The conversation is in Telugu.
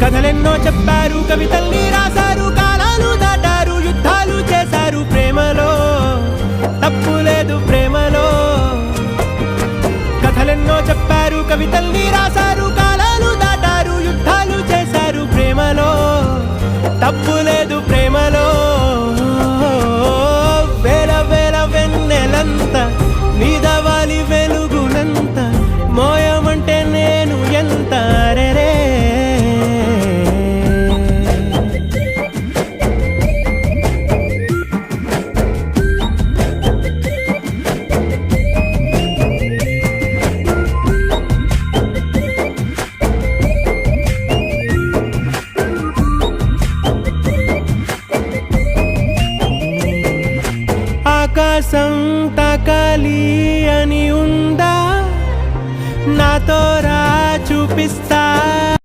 కథలెన్నో చెప్పారు, కవితల్ని రాశారు, కాలాలు దాటారు, యుద్ధాలు చేశారు. ప్రేమలో తప్పు లేదు, ప్రేమలో. కథలెన్నో చెప్పారు, కవితల్ని రాశారు, కాలాలు దాటారు, యుద్ధాలు చేశారు. ప్రేమలో తప్పు లేదు, ప్రేమలో. వేల వేల వెన్నెలంత నీదవాలి వెలుగునంత, మోయమంటే నేను ఎంత రే. ఆకాశం తాకాలి అని ఉందా, నాతో రా చూపిస్తా